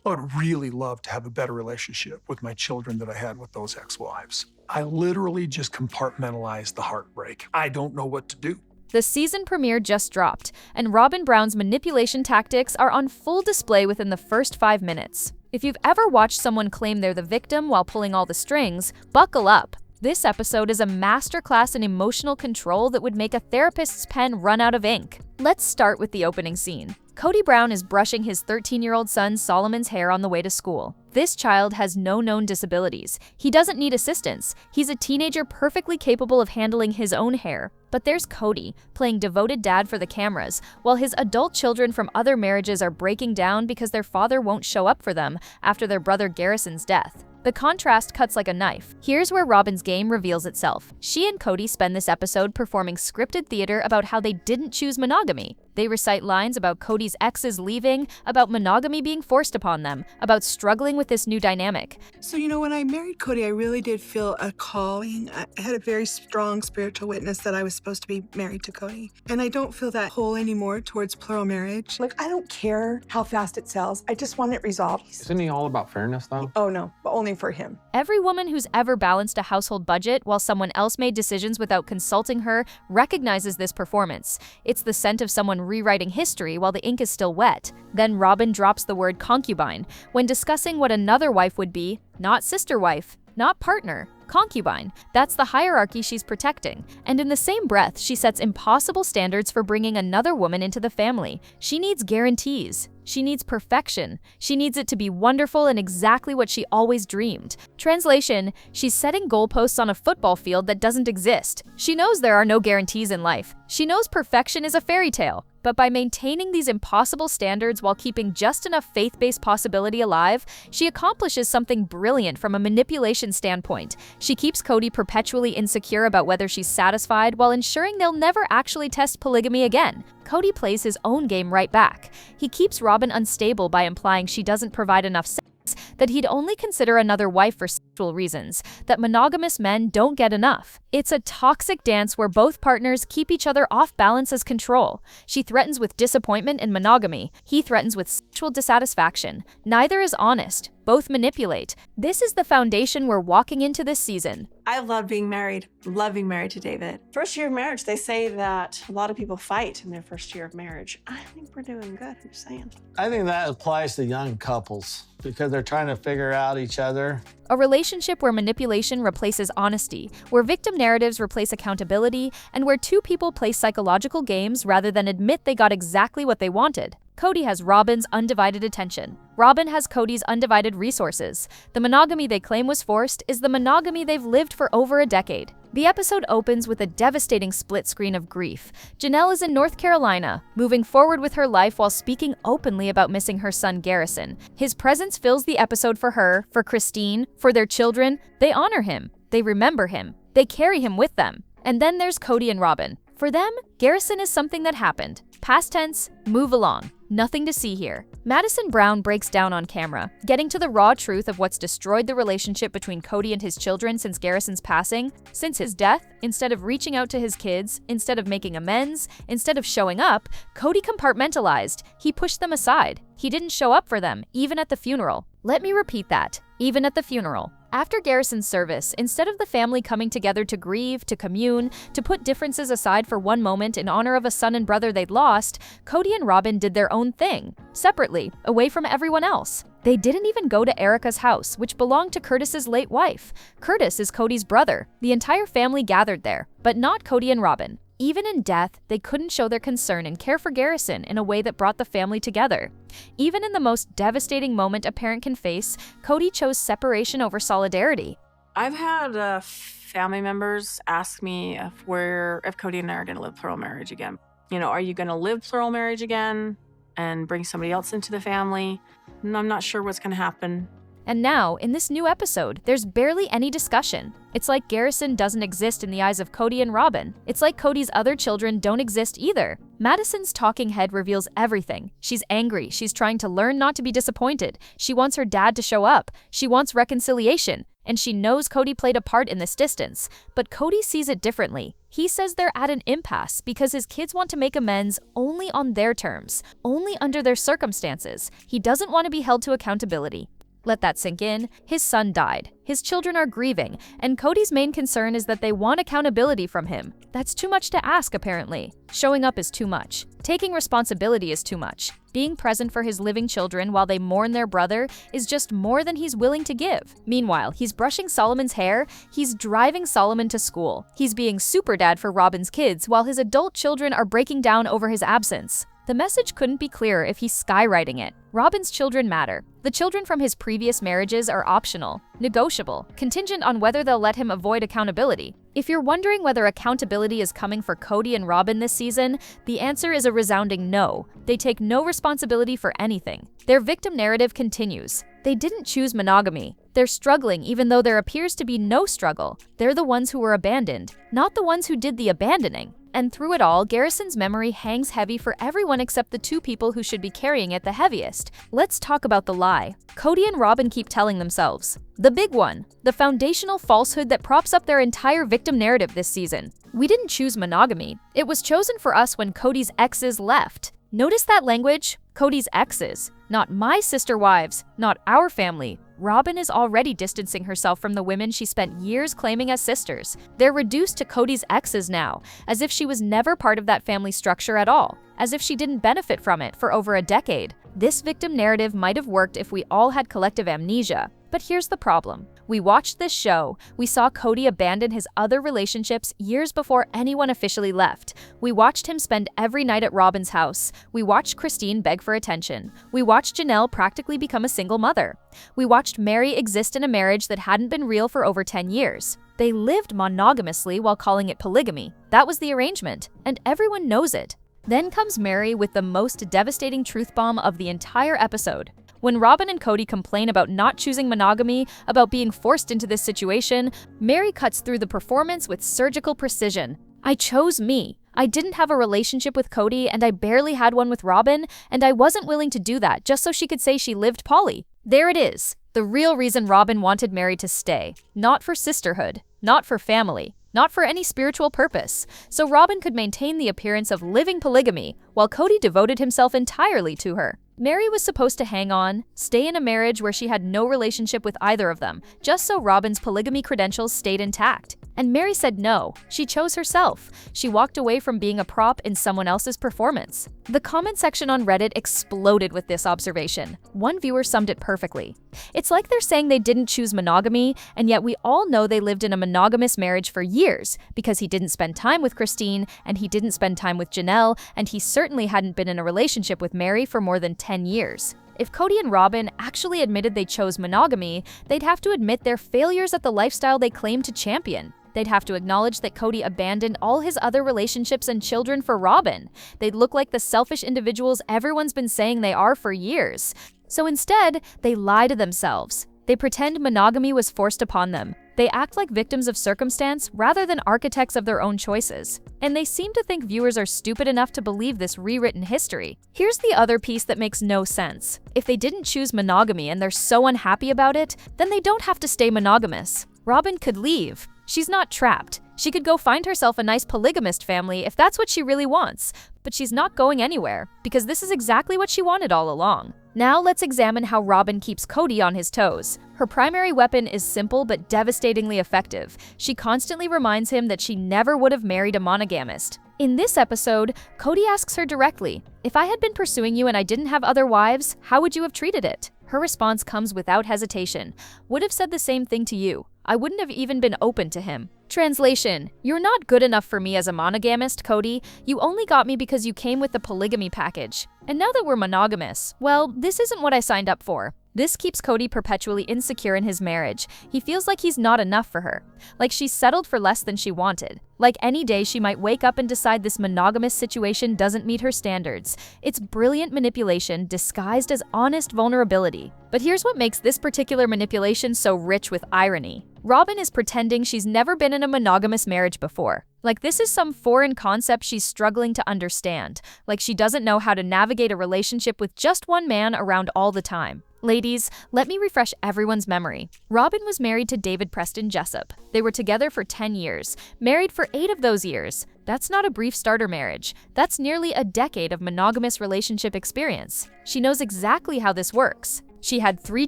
I would really love to have a better relationship with my children that I had with those ex-wives. I literally just compartmentalized the heartbreak. I don't know what to do. The season premiere just dropped, and Robyn Brown's manipulation tactics are on full display within the first 5 minutes. If you've ever watched someone claim they're the victim while pulling all the strings, buckle up. This episode is a masterclass in emotional control that would make a therapist's pen run out of ink. Let's start with the opening scene. Kody Brown is brushing his 13-year-old son Solomon's hair on the way to school. This child has no known disabilities. He doesn't need assistance. He's a teenager perfectly capable of handling his own hair. But there's Cody, playing devoted dad for the cameras, while his adult children from other marriages are breaking down because their father won't show up for them after their brother Garrison's death. The contrast cuts like a knife. Here's where Robyn's game reveals itself. She and Cody spend this episode performing scripted theater about how they didn't choose monogamy. They recite lines about Cody's exes leaving, about monogamy being forced upon them, about struggling with this new dynamic. So, when I married Cody, I really did feel a calling. I had a very strong spiritual witness that I was supposed to be married to Cody. And I don't feel that pull anymore towards plural marriage. I don't care how fast it sells. I just want it resolved. Isn't he all about fairness, though? Oh, no, but only for him. Every woman who's ever balanced a household budget while someone else made decisions without consulting her recognizes this performance. It's the scent of someone rewriting history while the ink is still wet. Then Robyn drops the word concubine when discussing what another wife would be, not sister wife, not partner. Concubine. That's the hierarchy she's protecting. And in the same breath, she sets impossible standards for bringing another woman into the family. She needs guarantees. She needs perfection. She needs it to be wonderful and exactly what she always dreamed. Translation, she's setting goalposts on a football field that doesn't exist. She knows there are no guarantees in life. She knows perfection is a fairy tale. But by maintaining these impossible standards while keeping just enough faith-based possibility alive, she accomplishes something brilliant from a manipulation standpoint. She keeps Cody perpetually insecure about whether she's satisfied while ensuring they'll never actually test polygamy again. Cody plays his own game right back. He keeps Robyn unstable by implying she doesn't provide enough sex, that he'd only consider another wife for sexual reasons, that monogamous men don't get enough. It's a toxic dance where both partners keep each other off balance as control. She threatens with disappointment and monogamy. He threatens with sexual dissatisfaction. Neither is honest. Both manipulate. This is the foundation we're walking into this season. I love being married. Love being married to David. First year of marriage, they say that a lot of people fight in their first year of marriage. I think we're doing good. I'm just saying. I think that applies to young couples because they're trying to figure out each other. A relationship where manipulation replaces honesty, where victim narratives replace accountability, and where two people play psychological games rather than admit they got exactly what they wanted. Cody has Robyn's undivided attention. Robyn has Cody's undivided resources. The monogamy they claim was forced is the monogamy they've lived for over a decade. The episode opens with a devastating split screen of grief. Janelle is in North Carolina, moving forward with her life while speaking openly about missing her son Garrison. His presence fills the episode for her, for Christine, for their children. They honor him. They remember him. They carry him with them. And then there's Cody and Robyn. For them, Garrison is something that happened. Past tense, move along. Nothing to see here. Madison Brown breaks down on camera, getting to the raw truth of what's destroyed the relationship between Cody and his children since Garrison's passing. Since his death, instead of reaching out to his kids, instead of making amends, instead of showing up, Cody compartmentalized. He pushed them aside. He didn't show up for them, even at the funeral. Let me repeat that. Even at the funeral. After Garrison's service, instead of the family coming together to grieve, to commune, to put differences aside for one moment in honor of a son and brother they'd lost, Cody and Robyn did their own thing, separately, away from everyone else. They didn't even go to Erica's house, which belonged to Curtis's late wife. Curtis is Cody's brother. The entire family gathered there, but not Cody and Robyn. Even in death, they couldn't show their concern and care for Garrison in a way that brought the family together. Even in the most devastating moment a parent can face, Cody chose separation over solidarity. I've had family members ask me if Cody and I are going to live plural marriage again. Are you going to live plural marriage again and bring somebody else into the family? And I'm not sure what's going to happen. And now, in this new episode, there's barely any discussion. It's like Garrison doesn't exist in the eyes of Cody and Robyn. It's like Cody's other children don't exist either. Madison's talking head reveals everything. She's angry. She's trying to learn not to be disappointed. She wants her dad to show up. She wants reconciliation. and she knows Kody played a part in this distance, but Kody sees it differently. He says they're at an impasse because his kids want to make amends only on their terms, only under their circumstances. He doesn't want to be held to accountability. Let that sink in. His son died. His children are grieving, and Kody's main concern is that they want accountability from him. That's too much to ask, apparently. Showing up is too much. Taking responsibility is too much. Being present for his living children while they mourn their brother is just more than he's willing to give. Meanwhile, he's brushing Solomon's hair, he's driving Solomon to school. He's being super dad for Robyn's kids while his adult children are breaking down over his absence. The message couldn't be clearer if he's skywriting it. Robyn's children matter. The children from his previous marriages are optional, negotiable, contingent on whether they'll let him avoid accountability. If you're wondering whether accountability is coming for Kody and Robyn this season, the answer is a resounding no. They take no responsibility for anything. Their victim narrative continues. They didn't choose monogamy. They're struggling even though there appears to be no struggle. They're the ones who were abandoned, not the ones who did the abandoning. And through it all, Garrison's memory hangs heavy for everyone except the two people who should be carrying it the heaviest. Let's talk about the lie Kody and Robyn keep telling themselves. The big one, the foundational falsehood that props up their entire victim narrative this season. We didn't choose monogamy. It was chosen for us when Kody's exes left. Notice that language? Kody's exes. Not my sister wives, not our family. Robyn is already distancing herself from the women she spent years claiming as sisters. They're reduced to Kody's exes now, as if she was never part of that family structure at all, as if she didn't benefit from it for over a decade. This victim narrative might have worked if we all had collective amnesia. But here's the problem. We watched this show. We saw Kody abandon his other relationships years before anyone officially left. We watched him spend every night at Robyn's house. We watched Christine beg for attention. We watched Janelle practically become a single mother. We watched Mary exist in a marriage that hadn't been real for over 10 years. They lived monogamously while calling it polygamy. That was the arrangement, and everyone knows it. Then comes Mary with the most devastating truth bomb of the entire episode. When Robyn and Kody complain about not choosing monogamy, about being forced into this situation, Mary cuts through the performance with surgical precision. I chose me. I didn't have a relationship with Kody, and I barely had one with Robyn, and I wasn't willing to do that just so she could say she lived poly. There it is. The real reason Robyn wanted Mary to stay. Not for sisterhood, not for family, not for any spiritual purpose. So Robyn could maintain the appearance of living polygamy, while Kody devoted himself entirely to her. Mary was supposed to hang on, stay in a marriage where she had no relationship with either of them, just so Robyn's polygamy credentials stayed intact. And Mary said no. She chose herself. She walked away from being a prop in someone else's performance. The comment section on Reddit exploded with this observation. One viewer summed it perfectly. It's like they're saying they didn't choose monogamy, and yet we all know they lived in a monogamous marriage for years, because he didn't spend time with Christine, and he didn't spend time with Janelle, and he certainly hadn't been in a relationship with Mary for more than 10 years. If Kody and Robyn actually admitted they chose monogamy, they'd have to admit their failures at the lifestyle they claim to champion. They'd have to acknowledge that Kody abandoned all his other relationships and children for Robyn. They'd look like the selfish individuals everyone's been saying they are for years. So instead, they lie to themselves. They pretend monogamy was forced upon them. They act like victims of circumstance rather than architects of their own choices. And they seem to think viewers are stupid enough to believe this rewritten history. Here's the other piece that makes no sense. If they didn't choose monogamy and they're so unhappy about it, then they don't have to stay monogamous. Robyn could leave. She's not trapped. She could go find herself a nice polygamist family if that's what she really wants. But she's not going anywhere, because this is exactly what she wanted all along. Now let's examine how Robyn keeps Kody on his toes. Her primary weapon is simple but devastatingly effective. She constantly reminds him that she never would have married a monogamist. In this episode, Kody asks her directly, "If I had been pursuing you and I didn't have other wives, how would you have treated it?" Her response comes without hesitation. "Would have said the same thing to you. I wouldn't have even been open to him." Translation: You're not good enough for me as a monogamist, Kody. You only got me because you came with the polygamy package. And now that we're monogamous, well, this isn't what I signed up for. This keeps Kody perpetually insecure in his marriage. He feels like he's not enough for her, like she's settled for less than she wanted. Like any day she might wake up and decide this monogamous situation doesn't meet her standards. It's brilliant manipulation disguised as honest vulnerability. But here's what makes this particular manipulation so rich with irony. Robyn is pretending she's never been in a monogamous marriage before. Like this is some foreign concept she's struggling to understand. Like she doesn't know how to navigate a relationship with just one man around all the time. Ladies, let me refresh everyone's memory. Robyn was married to David Preston Jessup. They were together for 10 years, married for 8 of those years. That's not a brief starter marriage. That's nearly a decade of monogamous relationship experience. She knows exactly how this works. She had 3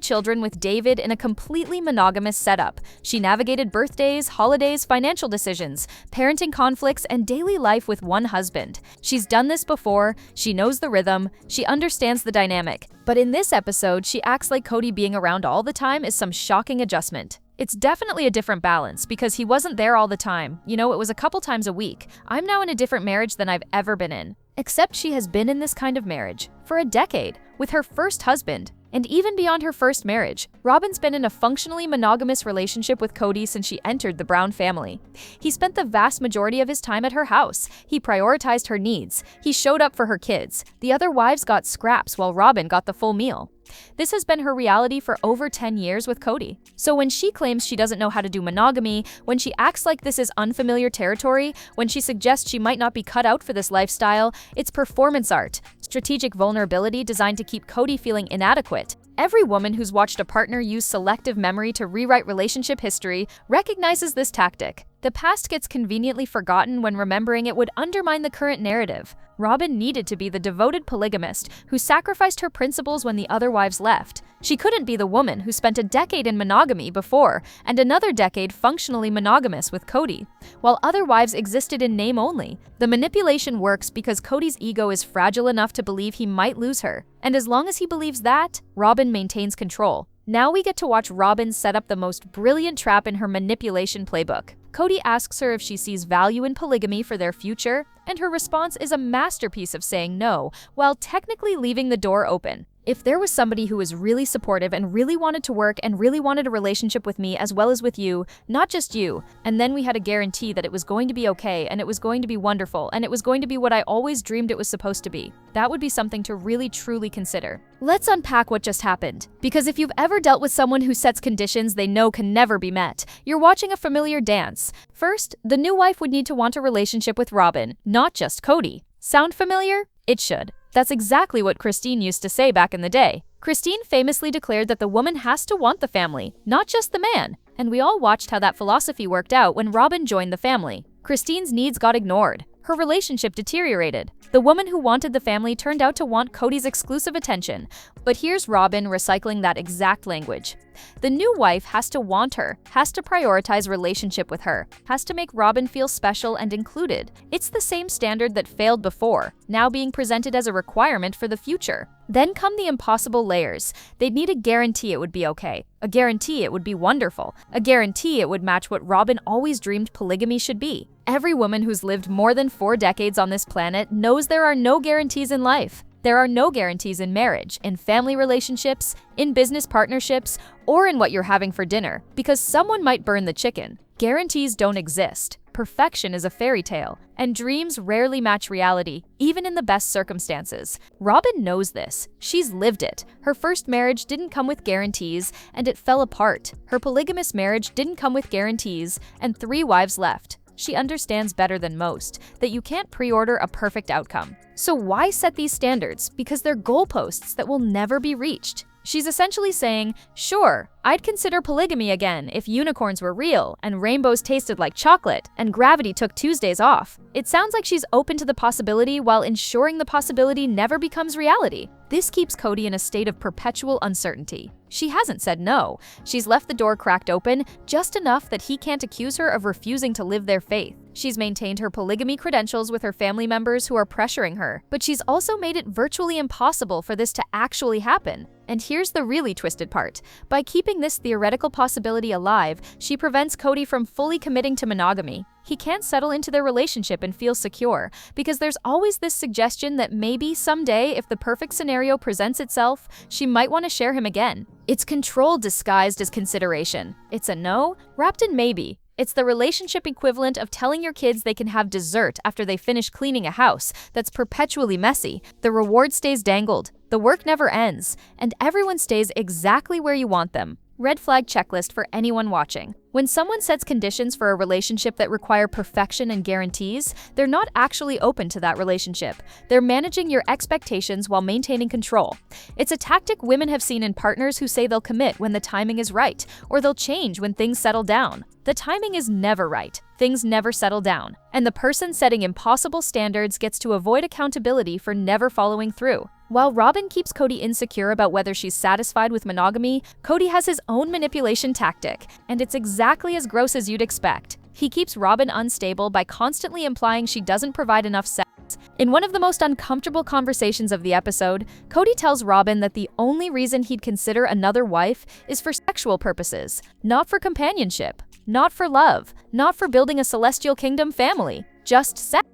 children with David in a completely monogamous setup. She navigated birthdays, holidays, financial decisions, parenting conflicts, and daily life with one husband. She's done this before, she knows the rhythm, she understands the dynamic. But in this episode, she acts like Kody being around all the time is some shocking adjustment. It's definitely a different balance because he wasn't there all the time. You know, it was a couple times a week. I'm now in a different marriage than I've ever been in. Except she has been in this kind of marriage for a decade with her first husband. And even beyond her first marriage, Robyn's been in a functionally monogamous relationship with Kody since she entered the Brown family. He spent the vast majority of his time at her house. He prioritized her needs. He showed up for her kids. The other wives got scraps while Robyn got the full meal. This has been her reality for over 10 years with Kody. So when she claims she doesn't know how to do monogamy, when she acts like this is unfamiliar territory, when she suggests she might not be cut out for this lifestyle, it's performance art, strategic vulnerability designed to keep Kody feeling inadequate. Every woman who's watched a partner use selective memory to rewrite relationship history recognizes this tactic. The past gets conveniently forgotten when remembering it would undermine the current narrative. Robyn needed to be the devoted polygamist who sacrificed her principles when the other wives left. She couldn't be the woman who spent a decade in monogamy before and another decade functionally monogamous with Kody, while other wives existed in name only. The manipulation works because Kody's ego is fragile enough to believe he might lose her, and as long as he believes that, Robyn maintains control. Now we get to watch Robyn set up the most brilliant trap in her manipulation playbook. Kody asks her if she sees value in polygamy for their future, and her response is a masterpiece of saying no, while technically leaving the door open. If there was somebody who was really supportive and really wanted to work and really wanted a relationship with me as well as with you, not just you, and then we had a guarantee that it was going to be okay and it was going to be wonderful and it was going to be what I always dreamed it was supposed to be, that would be something to really truly consider. Let's unpack what just happened, because if you've ever dealt with someone who sets conditions they know can never be met, you're watching a familiar dance. First, the new wife would need to want a relationship with Robyn, not just Kody. Sound familiar? It should. That's exactly what Christine used to say back in the day. Christine famously declared that the woman has to want the family, not just the man. And we all watched how that philosophy worked out when Robyn joined the family. Christine's needs got ignored. Her relationship deteriorated. The woman who wanted the family turned out to want Kody's exclusive attention. But here's Robyn recycling that exact language. The new wife has to want her, has to prioritize relationship with her, has to make Robyn feel special and included. It's the same standard that failed before, now being presented as a requirement for the future. Then come the impossible layers. They'd need a guarantee it would be okay, a guarantee it would be wonderful, a guarantee it would match what Robyn always dreamed polygamy should be. Every woman who's lived more than 4 decades on this planet knows there are no guarantees in life. There are no guarantees in marriage, in family relationships, in business partnerships, or in what you're having for dinner, because someone might burn the chicken. Guarantees don't exist. Perfection is a fairy tale, and dreams rarely match reality, even in the best circumstances. Robyn knows this. She's lived it. Her first marriage didn't come with guarantees, and it fell apart. Her polygamous marriage didn't come with guarantees, and 3 wives left. She understands better than most that you can't pre-order a perfect outcome. So why set these standards? Because they're goalposts that will never be reached. She's essentially saying, sure, I'd consider polygamy again if unicorns were real and rainbows tasted like chocolate and gravity took Tuesdays off. It sounds like she's open to the possibility while ensuring the possibility never becomes reality. This keeps Kody in a state of perpetual uncertainty. She hasn't said no. She's left the door cracked open just enough that he can't accuse her of refusing to live their faith. She's maintained her polygamy credentials with her family members who are pressuring her, but she's also made it virtually impossible for this to actually happen. And here's the really twisted part. By keeping this theoretical possibility alive, she prevents Kody from fully committing to monogamy. He can't settle into their relationship and feel secure, because there's always this suggestion that maybe someday, if the perfect scenario presents itself, she might want to share him again. It's control disguised as consideration. It's a no, wrapped in maybe. It's the relationship equivalent of telling your kids they can have dessert after they finish cleaning a house that's perpetually messy. The reward stays dangled, the work never ends, and everyone stays exactly where you want them. Red flag checklist for anyone watching. When someone sets conditions for a relationship that require perfection and guarantees, they're not actually open to that relationship. They're managing your expectations while maintaining control. It's a tactic women have seen in partners who say they'll commit when the timing is right, or they'll change when things settle down. The timing is never right. Things never settle down. And the person setting impossible standards gets to avoid accountability for never following through. While Robyn keeps Kody insecure about whether she's satisfied with monogamy, Kody has his own manipulation tactic, and it's exactly as gross as you'd expect. He keeps Robyn unstable by constantly implying she doesn't provide enough sex. In one of the most uncomfortable conversations of the episode, Kody tells Robyn that the only reason he'd consider another wife is for sexual purposes, not for companionship, not for love, not for building a celestial kingdom family, just sex.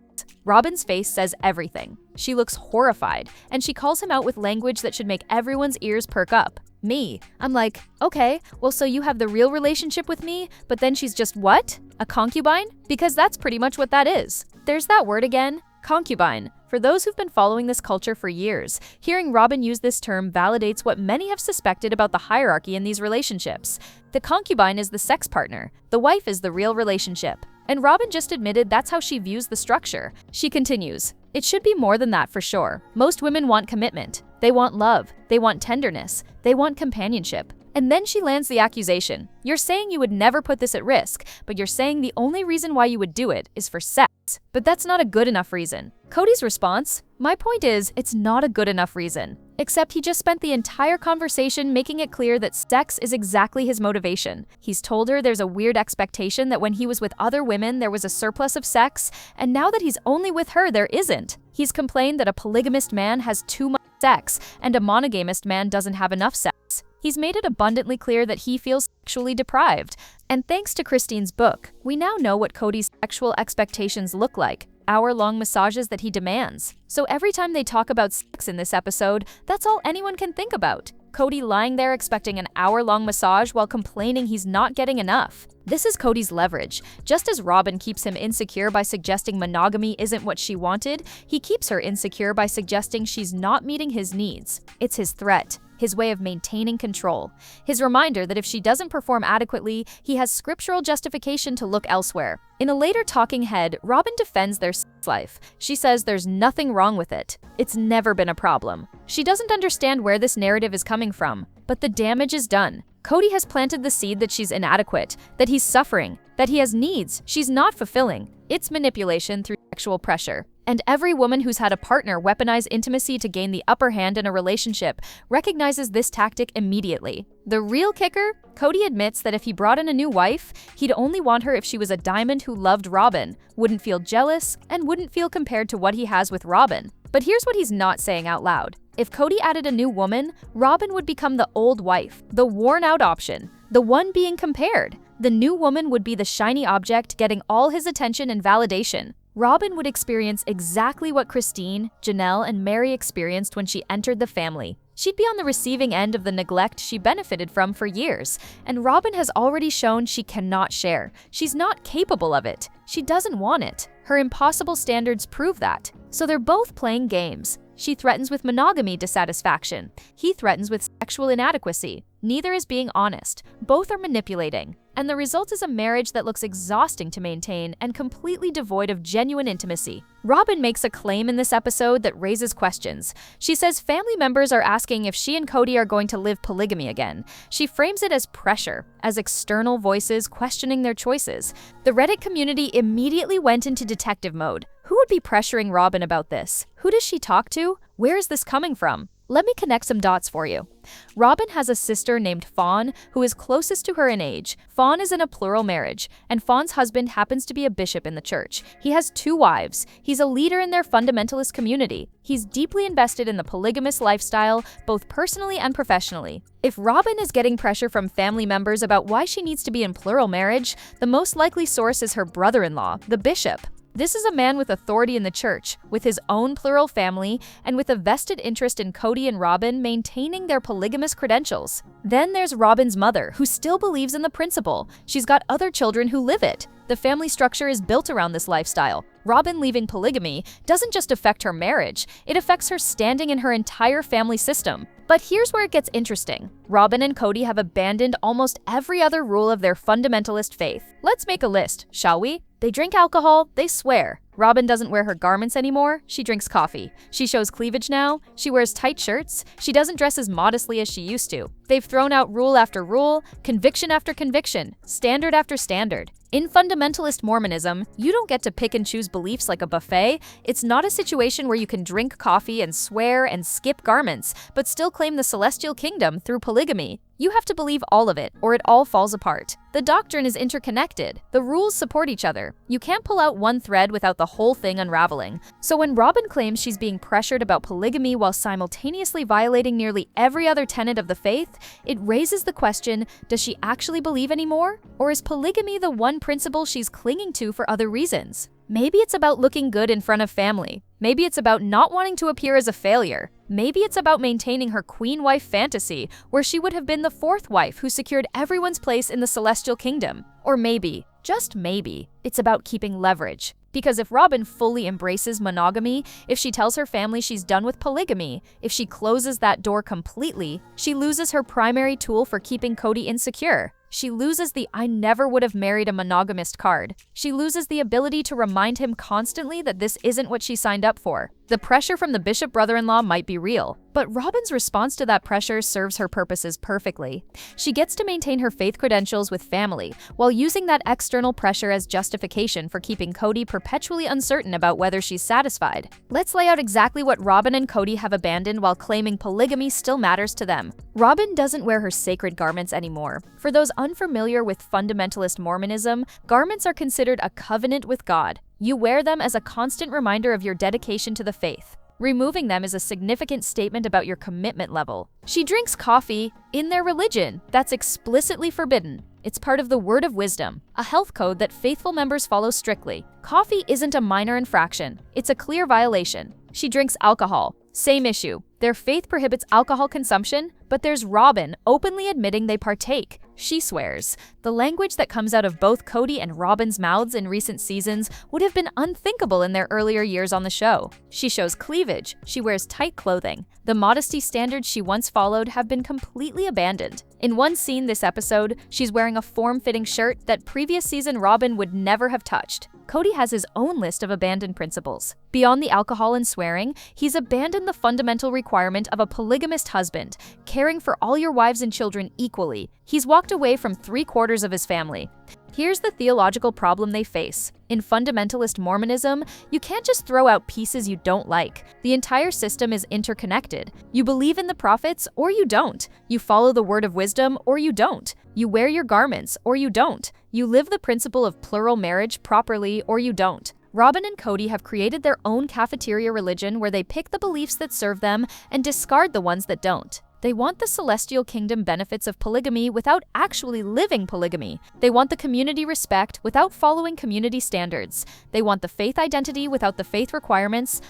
Robyn's face says everything. She looks horrified, and she calls him out with language that should make everyone's ears perk up. Me. I'm like, okay, well, so you have the real relationship with me, but then she's just what? A concubine? Because that's pretty much what that is. There's that word again, concubine. For those who've been following this culture for years, hearing Robyn use this term validates what many have suspected about the hierarchy in these relationships. The concubine is the sex partner. The wife is the real relationship. And Robyn just admitted that's how she views the structure. She continues, "It should be more than that for sure. Most women want commitment. They want love. They want tenderness. They want companionship." And then she lands the accusation. "You're saying you would never put this at risk, but you're saying the only reason why you would do it is for sex. But that's not a good enough reason." Kody's response, "My point is, it's not a good enough reason." Except he just spent the entire conversation making it clear that sex is exactly his motivation. He's told her there's a weird expectation that when he was with other women there was a surplus of sex, and now that he's only with her there isn't. He's complained that a polygamist man has too much sex, and a monogamist man doesn't have enough sex. He's made it abundantly clear that he feels sexually deprived. And thanks to Christine's book, we now know what Kody's sexual expectations look like. Hour-long massages that he demands. So every time they talk about sex in this episode, that's all anyone can think about. Kody lying there expecting an hour-long massage while complaining he's not getting enough. This is Kody's leverage. Just as Robyn keeps him insecure by suggesting monogamy isn't what she wanted, he keeps her insecure by suggesting she's not meeting his needs. It's his threat. His way of maintaining control. His reminder that if she doesn't perform adequately, he has scriptural justification to look elsewhere. In a later talking head, Robyn defends their sex life. She says there's nothing wrong with it. It's never been a problem. She doesn't understand where this narrative is coming from, but the damage is done. Kody has planted the seed that she's inadequate, that he's suffering, that he has needs she's not fulfilling. It's manipulation through sexual pressure. And every woman who's had a partner weaponize intimacy to gain the upper hand in a relationship recognizes this tactic immediately. The real kicker? Kody admits that if he brought in a new wife, he'd only want her if she was a diamond who loved Robyn, wouldn't feel jealous, and wouldn't feel compared to what he has with Robyn. But here's what he's not saying out loud. If Kody added a new woman, Robyn would become the old wife, the worn-out option, the one being compared. The new woman would be the shiny object getting all his attention and validation. Robyn would experience exactly what Christine, Janelle, and Mary experienced when she entered the family. She'd be on the receiving end of the neglect she benefited from for years, and Robyn has already shown she cannot share. She's not capable of it. She doesn't want it. Her impossible standards prove that. So they're both playing games. She threatens with monogamy dissatisfaction. He threatens with sexual inadequacy. Neither is being honest. Both are manipulating. And the result is a marriage that looks exhausting to maintain and completely devoid of genuine intimacy. Robyn makes a claim in this episode that raises questions. She says family members are asking if she and Kody are going to live polygamy again. She frames it as pressure, as external voices questioning their choices. The Reddit community immediately went into detective mode. Who would be pressuring Robyn about this? Who does she talk to? Where is this coming from? Let me connect some dots for you. Robyn has a sister named Fawn who is closest to her in age. Fawn is in a plural marriage, and Fawn's husband happens to be a bishop in the church. He has 2 wives. He's a leader in their fundamentalist community. He's deeply invested in the polygamous lifestyle, both personally and professionally. If Robyn is getting pressure from family members about why she needs to be in plural marriage, the most likely source is her brother-in-law, the bishop. This is a man with authority in the church, with his own plural family, and with a vested interest in Kody and Robyn maintaining their polygamous credentials. Then there's Robyn's mother, who still believes in the principle. She's got other children who live it. The family structure is built around this lifestyle. Robyn leaving polygamy doesn't just affect her marriage, it affects her standing in her entire family system. But here's where it gets interesting. Robyn and Kody have abandoned almost every other rule of their fundamentalist faith. Let's make a list, shall we? They drink alcohol, they swear. Robyn doesn't wear her garments anymore, she drinks coffee. She shows cleavage now, she wears tight shirts, she doesn't dress as modestly as she used to. They've thrown out rule after rule, conviction after conviction, standard after standard. In fundamentalist Mormonism, you don't get to pick and choose beliefs like a buffet. It's not a situation where you can drink coffee and swear and skip garments, but still claim the celestial kingdom through polygamy. You have to believe all of it, or it all falls apart. The doctrine is interconnected. The rules support each other. You can't pull out one thread without the whole thing unraveling. So when Robyn claims she's being pressured about polygamy while simultaneously violating nearly every other tenet of the faith, it raises the question, does she actually believe anymore? Or is polygamy the one principle she's clinging to for other reasons? Maybe it's about looking good in front of family. Maybe it's about not wanting to appear as a failure. Maybe it's about maintaining her queen wife fantasy, where she would have been the fourth wife who secured everyone's place in the celestial kingdom. Or maybe, just maybe, it's about keeping leverage. Because if Robyn fully embraces monogamy, if she tells her family she's done with polygamy, if she closes that door completely, she loses her primary tool for keeping Kody insecure. She loses the "I never would have married a monogamist" card. She loses the ability to remind him constantly that this isn't what she signed up for. The pressure from the bishop brother-in-law might be real, but Robyn's response to that pressure serves her purposes perfectly. She gets to maintain her faith credentials with family, while using that external pressure as justification for keeping Kody perpetually uncertain about whether she's satisfied. Let's lay out exactly what Robyn and Kody have abandoned while claiming polygamy still matters to them. Robyn doesn't wear her sacred garments anymore. For those unfamiliar with fundamentalist Mormonism, garments are considered a covenant with God. You wear them as a constant reminder of your dedication to the faith. Removing them is a significant statement about your commitment level. She drinks coffee in their religion. That's explicitly forbidden. It's part of the word of wisdom, a health code that faithful members follow strictly. Coffee isn't a minor infraction. It's a clear violation. She drinks alcohol. Same issue. Their faith prohibits alcohol consumption, but there's Robyn openly admitting they partake. She swears. The language that comes out of both Kody and Robyn's mouths in recent seasons would have been unthinkable in their earlier years on the show. She shows cleavage. She wears tight clothing. The modesty standards she once followed have been completely abandoned. In one scene this episode, she's wearing a form-fitting shirt that previous season Robyn would never have touched. Kody has his own list of abandoned principles. Beyond the alcohol and swearing, he's abandoned the fundamental requirement of a polygamist husband, caring for all your wives and children equally. He's walked away from 3/4 of his family. Here's the theological problem they face. In fundamentalist Mormonism, you can't just throw out pieces you don't like. The entire system is interconnected. You believe in the prophets or you don't. You follow the word of wisdom or you don't. You wear your garments or you don't. You live the principle of plural marriage properly or you don't. Robyn and Kody have created their own cafeteria religion where they pick the beliefs that serve them and discard the ones that don't. They want the celestial kingdom benefits of polygamy without actually living polygamy. They want the community respect without following community standards. They want the faith identity without the faith requirements.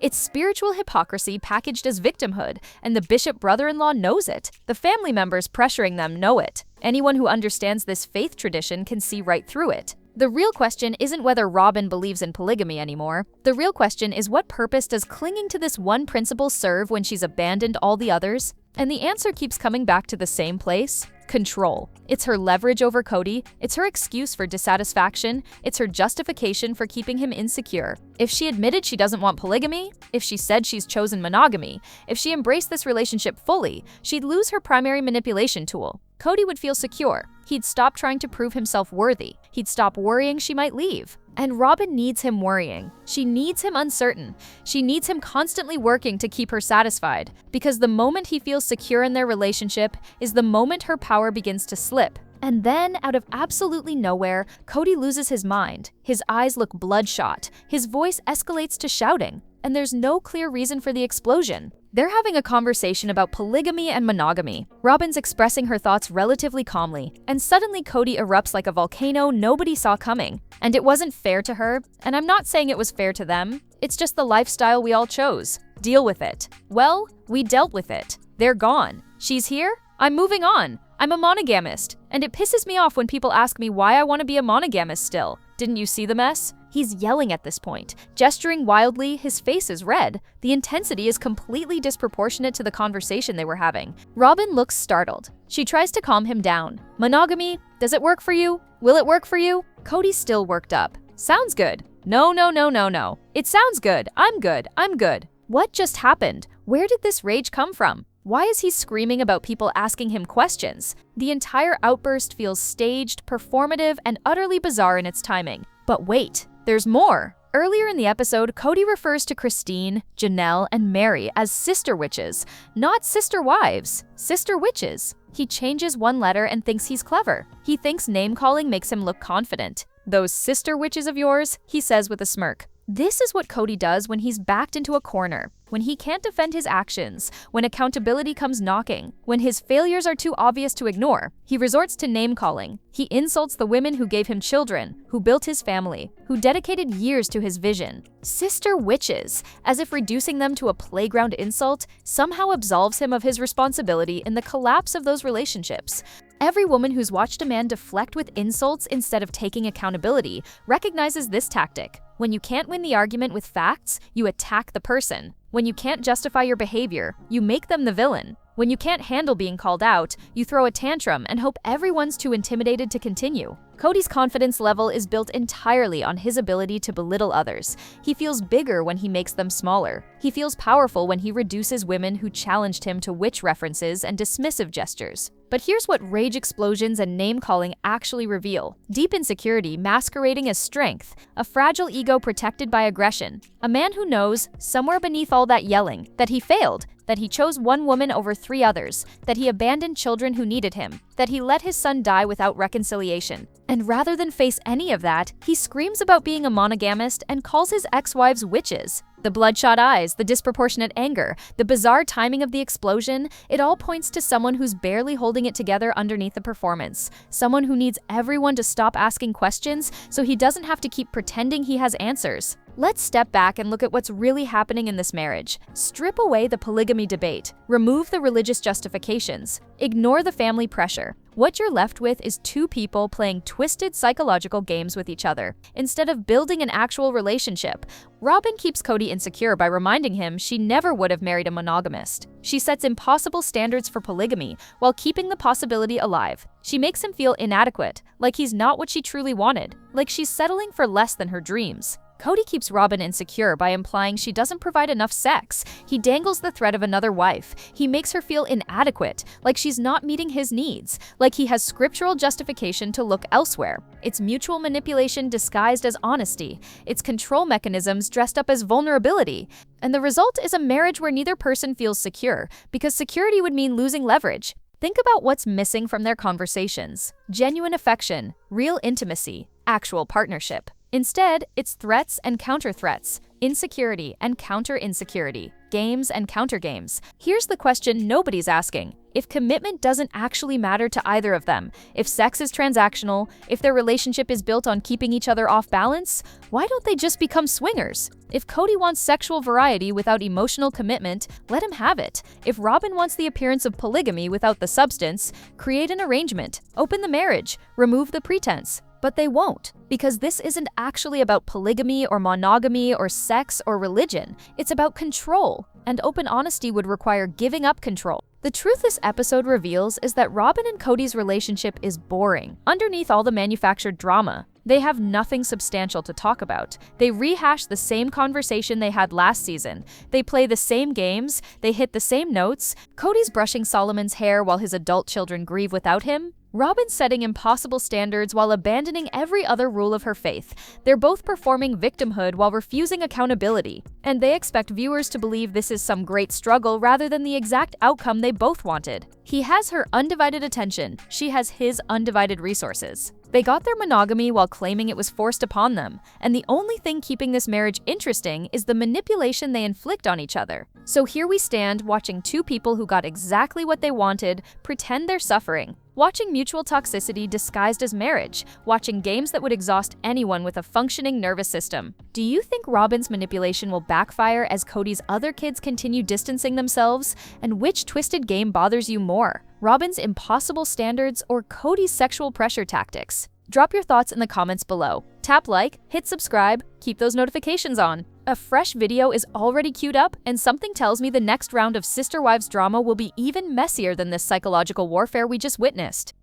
It's spiritual hypocrisy packaged as victimhood, and the bishop brother-in-law knows it. The family members pressuring them know it. Anyone who understands this faith tradition can see right through it. The real question isn't whether Robyn believes in polygamy anymore. The real question is, what purpose does clinging to this one principle serve when she's abandoned all the others? And the answer keeps coming back to the same place: control. It's her leverage over Kody, it's her excuse for dissatisfaction, it's her justification for keeping him insecure. If she admitted she doesn't want polygamy, if she said she's chosen monogamy, if she embraced this relationship fully, she'd lose her primary manipulation tool. Kody would feel secure. He'd stop trying to prove himself worthy. He'd stop worrying she might leave. And Robyn needs him worrying. She needs him uncertain. She needs him constantly working to keep her satisfied. Because the moment he feels secure in their relationship is the moment her power begins to slip. And then, out of absolutely nowhere, Kody loses his mind. His eyes look bloodshot. His voice escalates to shouting. And there's no clear reason for the explosion. They're having a conversation about polygamy and monogamy. Robyn's expressing her thoughts relatively calmly, and suddenly Kody erupts like a volcano nobody saw coming. And it wasn't fair to her, and I'm not saying it was fair to them. It's just the lifestyle we all chose. Deal with it. Well, we dealt with it. They're gone. She's here? I'm moving on. I'm a monogamist. And it pisses me off when people ask me why I want to be a monogamist still. Didn't you see the mess? He's yelling at this point, gesturing wildly, his face is red. The intensity is completely disproportionate to the conversation they were having. Robyn looks startled. She tries to calm him down. Monogamy? Does it work for you? Will it work for you? Cody's still worked up. Sounds good. No, no, no, no, no. It sounds good. I'm good. I'm good. What just happened? Where did this rage come from? Why is he screaming about people asking him questions? The entire outburst feels staged, performative, and utterly bizarre in its timing. But wait, there's more. Earlier in the episode, Kody refers to Christine, Janelle, and Mary as sister witches, not sister wives, sister witches. He changes one letter and thinks he's clever. He thinks name-calling makes him look confident. Those sister witches of yours, he says with a smirk. This is what Kody does when he's backed into a corner, when he can't defend his actions, when accountability comes knocking, when his failures are too obvious to ignore. He resorts to name-calling. He insults the women who gave him children, who built his family, who dedicated years to his vision. Sister witches, as if reducing them to a playground insult, somehow absolves him of his responsibility in the collapse of those relationships. Every woman who's watched a man deflect with insults instead of taking accountability recognizes this tactic. When you can't win the argument with facts, you attack the person. When you can't justify your behavior, you make them the villain. When you can't handle being called out, you throw a tantrum and hope everyone's too intimidated to continue. Kody's confidence level is built entirely on his ability to belittle others. He feels bigger when he makes them smaller. He feels powerful when he reduces women who challenged him to witch references and dismissive gestures. But here's what rage explosions and name-calling actually reveal. Deep insecurity masquerading as strength, a fragile ego protected by aggression. A man who knows, somewhere beneath all that yelling, that he failed, that he chose one woman over 3 others, that he abandoned children who needed him, that he let his son die without reconciliation. And rather than face any of that, he screams about being a monogamist and calls his ex-wives witches. The bloodshot eyes, the disproportionate anger, the bizarre timing of the explosion, it all points to someone who's barely holding it together underneath the performance. Someone who needs everyone to stop asking questions so he doesn't have to keep pretending he has answers. Let's step back and look at what's really happening in this marriage. Strip away the polygamy debate. Remove the religious justifications. Ignore the family pressure. What you're left with is 2 people playing twisted psychological games with each other, instead of building an actual relationship. Robyn keeps Kody insecure by reminding him she never would have married a monogamist. She sets impossible standards for polygamy while keeping the possibility alive. She makes him feel inadequate, like he's not what she truly wanted, like she's settling for less than her dreams. Kody keeps Robyn insecure by implying she doesn't provide enough sex. He dangles the threat of another wife. He makes her feel inadequate, like she's not meeting his needs, like he has scriptural justification to look elsewhere. It's mutual manipulation disguised as honesty. It's control mechanisms dressed up as vulnerability. And the result is a marriage where neither person feels secure, because security would mean losing leverage. Think about what's missing from their conversations. Genuine affection, real intimacy, actual partnership. Instead, it's threats and counter-threats, insecurity and counter-insecurity, games and counter-games. Here's the question nobody's asking. If commitment doesn't actually matter to either of them, if sex is transactional, if their relationship is built on keeping each other off balance, why don't they just become swingers? If Kody wants sexual variety without emotional commitment, let him have it. If Robyn wants the appearance of polygamy without the substance, create an arrangement, open the marriage, remove the pretense. But they won't, because this isn't actually about polygamy or monogamy or sex or religion. It's about control, and open honesty would require giving up control. The truth this episode reveals is that Robyn and Kody's relationship is boring. Underneath all the manufactured drama, they have nothing substantial to talk about. They rehash the same conversation they had last season. They play the same games, they hit the same notes. Kody's brushing Solomon's hair while his adult children grieve without him. Robyn's setting impossible standards while abandoning every other rule of her faith. They're both performing victimhood while refusing accountability. And they expect viewers to believe this is some great struggle rather than the exact outcome they both wanted. He has her undivided attention. She has his undivided resources. They got their monogamy while claiming it was forced upon them, and the only thing keeping this marriage interesting is the manipulation they inflict on each other. So here we stand, watching 2 people who got exactly what they wanted pretend they're suffering, watching mutual toxicity disguised as marriage, watching games that would exhaust anyone with a functioning nervous system. Do you think Robyn's manipulation will backfire as Kody's other kids continue distancing themselves? And which twisted game bothers you more? Robyn's impossible standards or Kody's sexual pressure tactics? Drop your thoughts in the comments below. Tap like, hit subscribe, keep those notifications on. A fresh video is already queued up, and something tells me the next round of Sister Wives drama will be even messier than this psychological warfare we just witnessed.